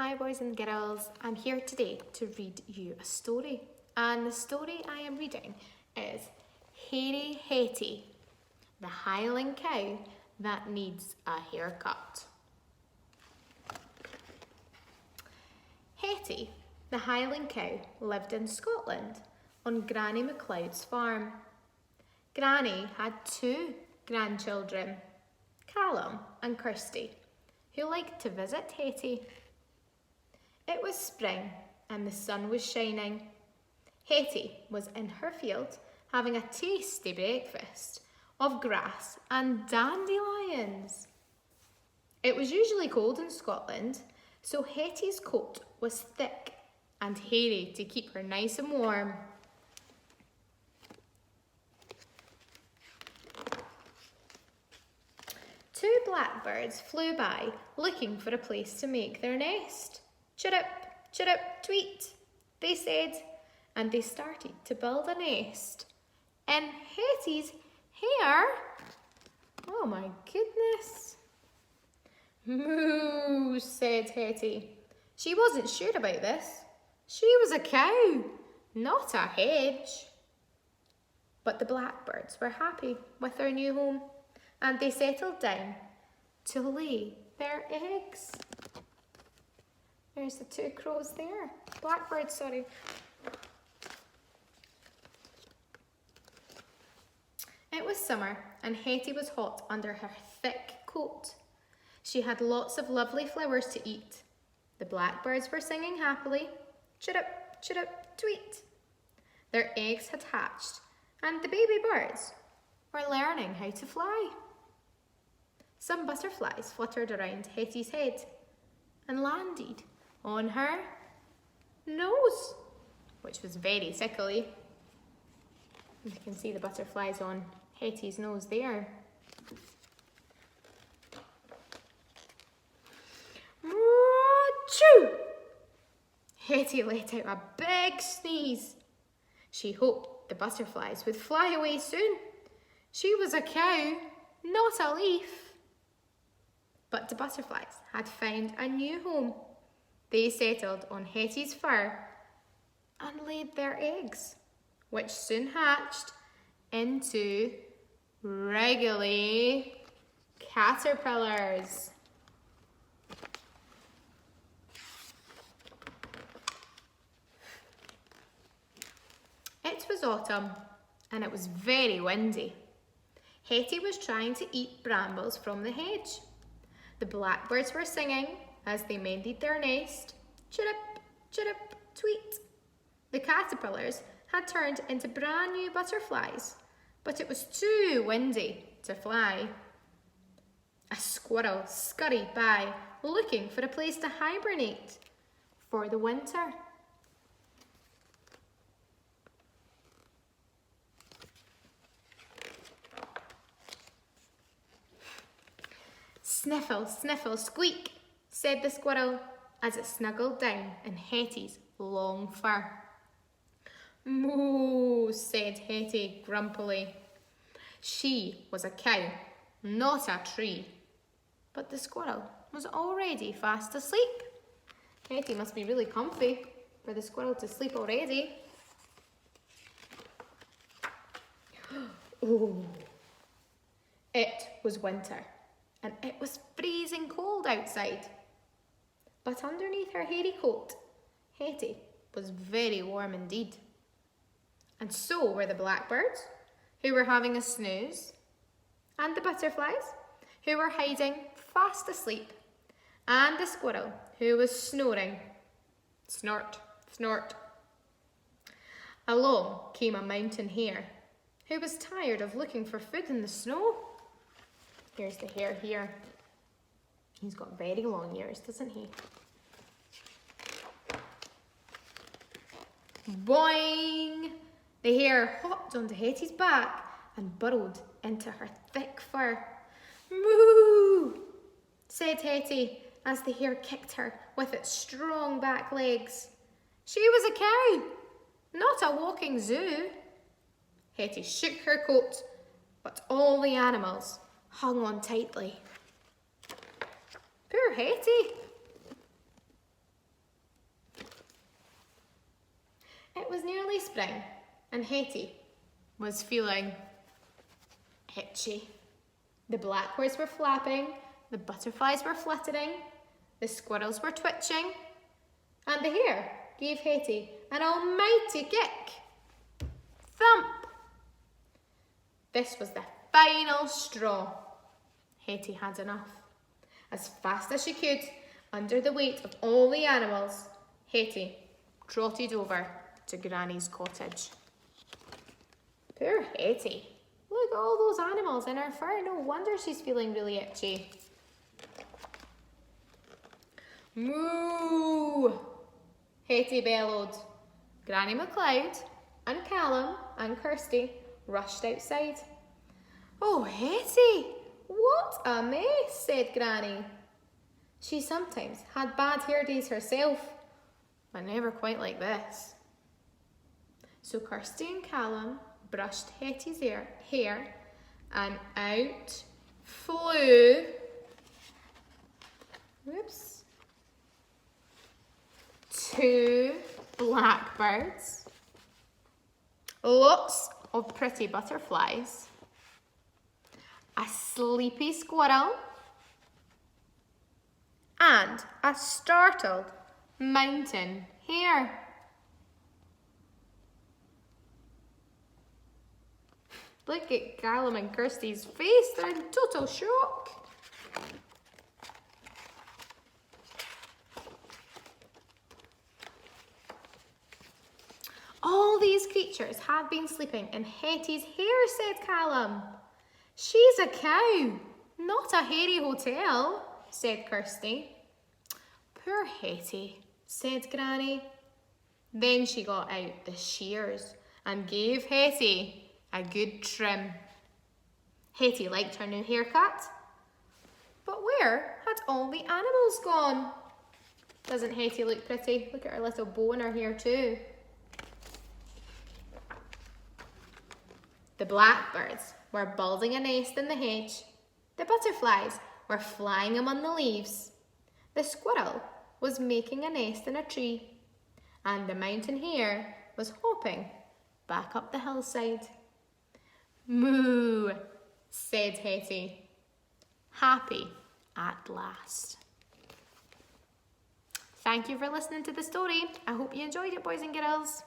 Hi boys and girls, I'm here today to read you a story, and the story I am reading is Hairy Hetty, the Highland cow that needs a haircut. Hetty, the Highland cow, lived in Scotland on Granny MacLeod's farm. Granny had two grandchildren, Callum and Kirsty, who liked to visit Hetty. It was spring and the sun was shining. Hetty was in her field having a tasty breakfast of grass and dandelions. It was usually cold in Scotland, so Hetty's coat was thick and hairy to keep her nice and warm. Two blackbirds flew by looking for a place to make their nest. Chirrup, chirrup, tweet, they said, and they started to build a nest in Hetty's hair. Oh my goodness. Moo, said Hetty. She wasn't sure about this. She was a cow, not a hedge. But the blackbirds were happy with their new home, and they settled down to lay their eggs. There's the two crows there. Blackbirds, sorry. It was summer and Hetty was hot under her thick coat. She had lots of lovely flowers to eat. The blackbirds were singing happily. Chirrup, chirrup, tweet. Their eggs had hatched and the baby birds were learning how to fly. Some butterflies fluttered around Hetty's head and landed on her nose, which was very tickly. You can see the butterflies on Hetty's nose there. Achoo! Hetty let out a big sneeze. She hoped the butterflies would fly away soon. She was a cow, not a leaf. But the butterflies had found a new home. They settled on Hetty's fur and laid their eggs, which soon hatched into wriggly caterpillars. It was autumn and it was very windy. Hetty was trying to eat brambles from the hedge. The blackbirds were singing as they mended their nest. Chirrup, chirrup, tweet. The caterpillars had turned into brand new butterflies, but it was too windy to fly. A squirrel scurried by, looking for a place to hibernate for the winter. Sniffle, sniffle, squeak, said the squirrel as it snuggled down in Hetty's long fur. Moo, said Hetty grumpily. She was a cow, not a tree. But the squirrel was already fast asleep. Hetty must be really comfy for the squirrel to sleep already. Oh, it was winter. And it was freezing cold outside. But underneath her hairy coat, Hetty was very warm indeed. And so were the blackbirds, who were having a snooze, and the butterflies, who were hiding fast asleep, and the squirrel, who was snoring. Snort, snort. Along came a mountain hare, who was tired of looking for food in the snow. Here's the hare here. He's got very long ears, doesn't he? Boing! The hare hopped onto Hetty's back and burrowed into her thick fur. Moo! Said Hetty as the hare kicked her with its strong back legs. She was a cow, not a walking zoo. Hetty shook her coat, but all the animals hung on tightly. Poor Hetty. spring and Hetty was feeling itchy. The blackbirds were flapping, the butterflies were fluttering, the squirrels were twitching, and the hare gave Hetty an almighty kick. Thump! This was the final straw. Hetty had enough. As fast as she could, under the weight of all the animals, Hetty trotted over to Granny's cottage. Poor Hetty. Look at all those animals in her fur. No wonder she's feeling really itchy. Moo! Hetty bellowed. Granny McLeod and Callum and Kirsty rushed outside. Oh, Hetty, what a mess, said Granny. She sometimes had bad hair days herself, but never quite like this. So Kirsty and Callum brushed Hetty's hair and out flew, whoops, 2 blackbirds, lots of pretty butterflies, a sleepy squirrel, and a startled mountain hare. Look at Callum and Kirsty's face, they're in total shock. All these creatures have been sleeping in Hetty's hair, said Callum. She's a cow, not a hairy hotel, said Kirsty. Poor Hetty, said Granny. Then she got out the shears and gave Hetty a good trim. Hetty liked her new haircut, but where had all the animals gone? Doesn't Hetty look pretty? Look at her little bow in her hair too. The blackbirds were building a nest in the hedge. The butterflies were flying among the leaves. The squirrel was making a nest in a tree. And the mountain hare was hopping back up the hillside. Moo, said Hetty, happy at last. Thank you for listening to the story. I hope you enjoyed it, boys and girls.